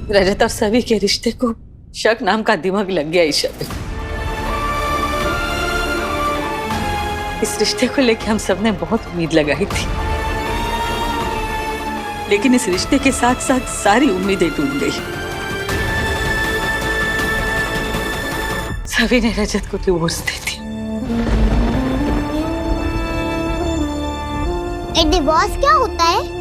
रजत और सभी के रिश्ते को शक नाम का दिमाग लग गया ईशा पे। इस रिश्ते को लेकर हम सबने बहुत उम्मीद लगाई थी, लेकिन इस रिश्ते के साथ साथ सारी उम्मीदें टूट गई। सभी ने रजत को डिवोर्स दे दी। डिवोर्स क्या होता है?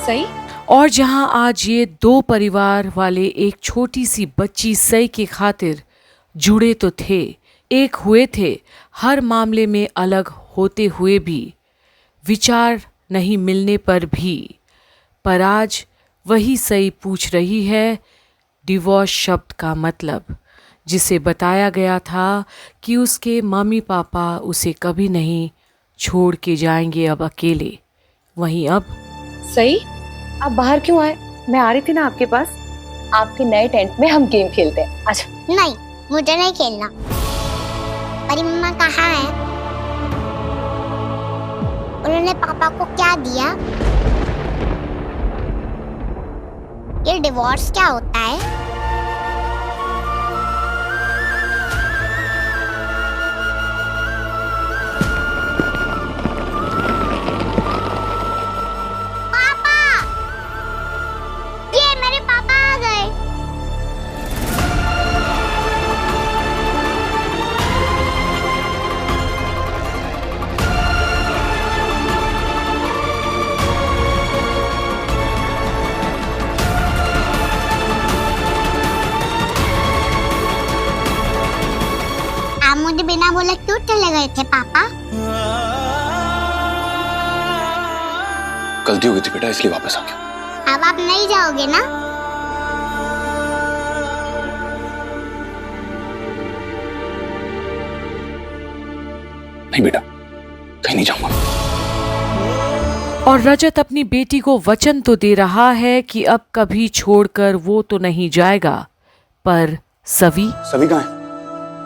सही। और जहां आज ये दो परिवार वाले एक छोटी सी बच्ची सई के खातिर जुड़े तो थे, एक हुए थे, हर मामले में अलग होते हुए भी, विचार नहीं मिलने पर भी, पर आज वही सई पूछ रही है डिवोर्स शब्द का मतलब, जिसे बताया गया था कि उसके मम्मी पापा उसे कभी नहीं छोड़ के जाएंगे अब अकेले। वहीं अब सही, आप बाहर क्यों आए? मैं आ रही थी ना आपके पास। आपके नए टेंट में हम गेम खेलते हैं, अच्छा। नहीं, मुझे नहीं खेलना। परी मम्मा कहाँ है? उन्होंने पापा को क्या दिया? ये डिवोर्स क्या होता है? आप मुझे बिना बोले क्यों चले गए थे पापा? गलती हो गई थी बेटा, इसलिए वापस आ गया। अब आप नहीं जाओगे ना? नहीं बेटा, कहीं नहीं जाऊंगा। और रजत अपनी बेटी को वचन तो दे रहा है कि अब कभी छोड़कर वो तो नहीं जाएगा, पर सभी कहाँ है?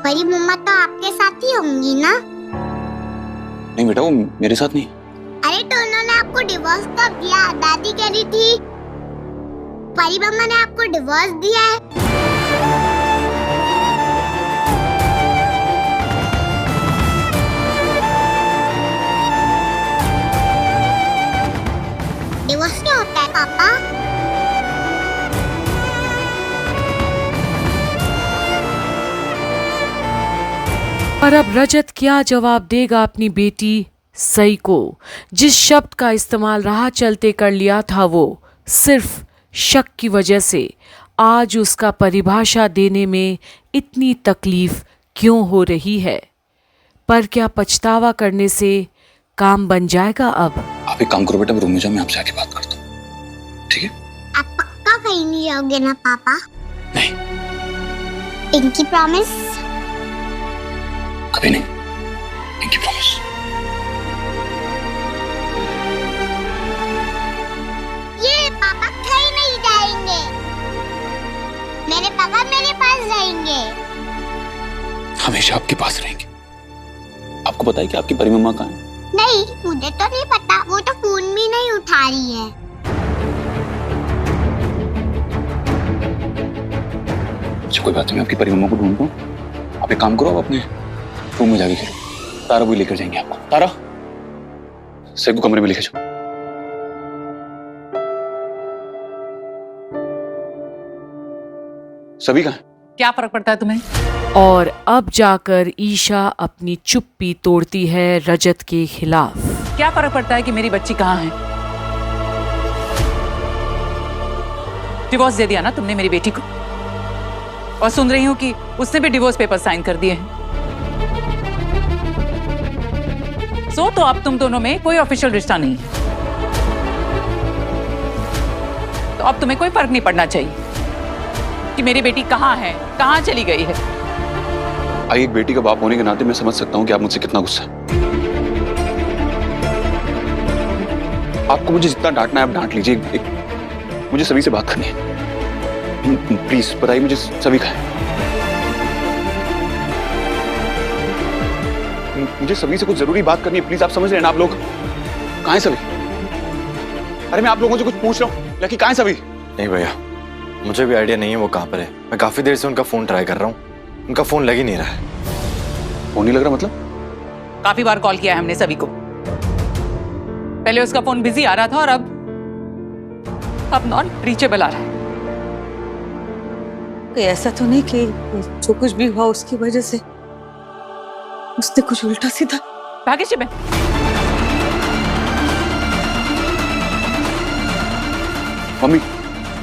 परी मम्मा तो आपके साथ ही होंगी ना? नहीं बेटा, वो मेरे साथ नहीं। अरे तो उन्होंने आपको डिवोर्स कब दिया? दादी कह रही थी परी मम्मा ने आपको डिवोर्स दिया है। डिवोर्स क्या होता है पापा? पर अब रजत क्या जवाब देगा अपनी बेटी सई को, जिस शब्द का इस्तेमाल राह चलते कर लिया था वो सिर्फ शक की वजह से आज उसका परिभाषा देने में इतनी तकलीफ क्यों हो रही है? पर क्या पछतावा करने से काम बन जाएगा अब? आप एक काम करो बेटा, रूम में जाओ, मैं आपसे आके बात करता हूँ, ठीक है? आप पक्का कहीं नहीं जाओगे ना पापा? नहीं। Pinky promise? कभी नहीं। Pinky promise. ये पापा कहीं नहीं जाएंगे। मेरे पापा मेरे पास जाएंगे। हमेशा आपके पास रहेंगे। आपको पता है कि आपकी परी मम्मा कहाँ है? नहीं, मुझे तो नहीं पता। वो तो फोन भी नहीं उठा रही है। अच्छा कोई बात नहीं, मैं आपकी परी मम्मा को ढूंढता हूँ। आप एक काम करो, आप अपने रूम में जाके खेलो। तारा भी लेकर जाएंगे आपको। तारा, सई को कमरे में लेके जाओ। सभी कहाँ है? क्या फर्क पड़ता है तुम्हें? और अब जाकर ईशा अपनी चुप्पी तोड़ती है रजत के खिलाफ। क्या फर्क पड़ता है कि मेरी बच्ची कहाँ है? डिवोर्स दे दिया ना तुमने मेरी बेटी को, और सुन रही हूँ कि उसने भी डिवोर्स पेपर साइन कर दिए हैं। तो अब तुम दोनों में कोई ऑफिशियल रिश्ता नहीं है, तो अब तुम्हें कोई फर्क नहीं पड़ना चाहिए कि मेरी बेटी कहाँ है, कहाँ चली गई है। आई एक बेटी का बाप होने के नाते मैं समझ सकता हूँ कि आप मुझसे कितना गुस्सा है, आपको मुझे जितना डांटना है आप डांट लीजिए। मुझे सभी से बात करनी है, प्लीज बताइए मुझे सभी का है। मुझे सभी से कुछ जरूरी बात करनी है, प्लीज। आप समझ रहे हैं ना? आप लोग कहाँ हैं सभी? अरे मैं आप लोगों से कुछ पूछ रहा हूँ, लेकिन कहाँ हैं सभी? नहीं भैया, मुझे भी आइडिया नहीं है वो कहाँ पर है। मैं काफी देर से उनका फोन ट्राई कर रहा हूँ, उनका फोन लग ही नहीं रहा है। फोन नहीं लग रहा मतलब? काफी बार कॉल किया है हमने सभी को। पहले उसका फोन बिजी आ रहा था और अब नॉट रीचेबल आ रहा है। कोई ऐसा तो नहीं कि जो कुछ भी हुआ उसकी वजह से उसने कुछ उल्टा सीधा? भाग्यश्री बहन, मम्मी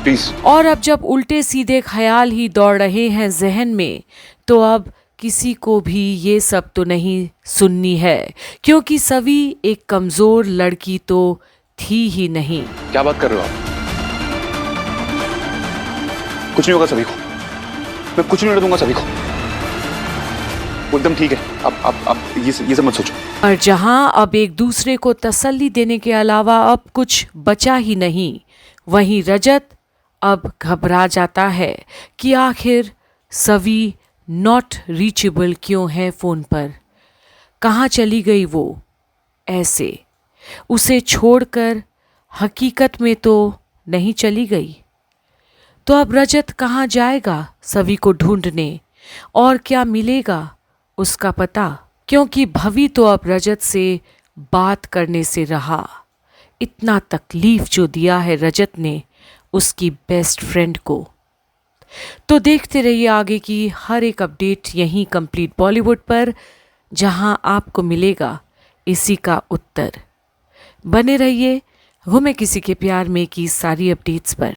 प्लीज। और अब जब उल्टे सीधे ख्याल ही दौड़ रहे हैं जहन में, तो अब किसी को भी ये सब तो नहीं सुननी है, क्योंकि सभी एक कमजोर लड़की तो थी ही नहीं। क्या बात कर रहे हो आप? कुछ नहीं होगा सभी को, मैं कुछ नहीं होने दूंगा सभी को। वो एकदम ठीक है। आप ये सब मत सोचो। और जहां अब एक दूसरे को तसल्ली देने के अलावा अब कुछ बचा ही नहीं, वहीं रजत अब घबरा जाता है कि आखिर सभी नॉट रीचेबल क्यों है फोन पर। कहाँ चली गई वो ऐसे? उसे छोड़कर हकीकत में तो नहीं चली गई। तो अब रजत कहाँ जाएगा सभी को ढूंढने, और क्या मिलेगा उसका पता? क्योंकि भवी तो अब रजत से बात करने से रहा। इतना तकलीफ जो दिया है रजत ने उसकी बेस्ट फ्रेंड को। तो देखते रहिए आगे की हर एक अपडेट यहीं कंप्लीट बॉलीवुड पर, जहां आपको मिलेगा इसी का उत्तर। बने रहिए हूँ मैं किसी के प्यार में की सारी अपडेट्स पर।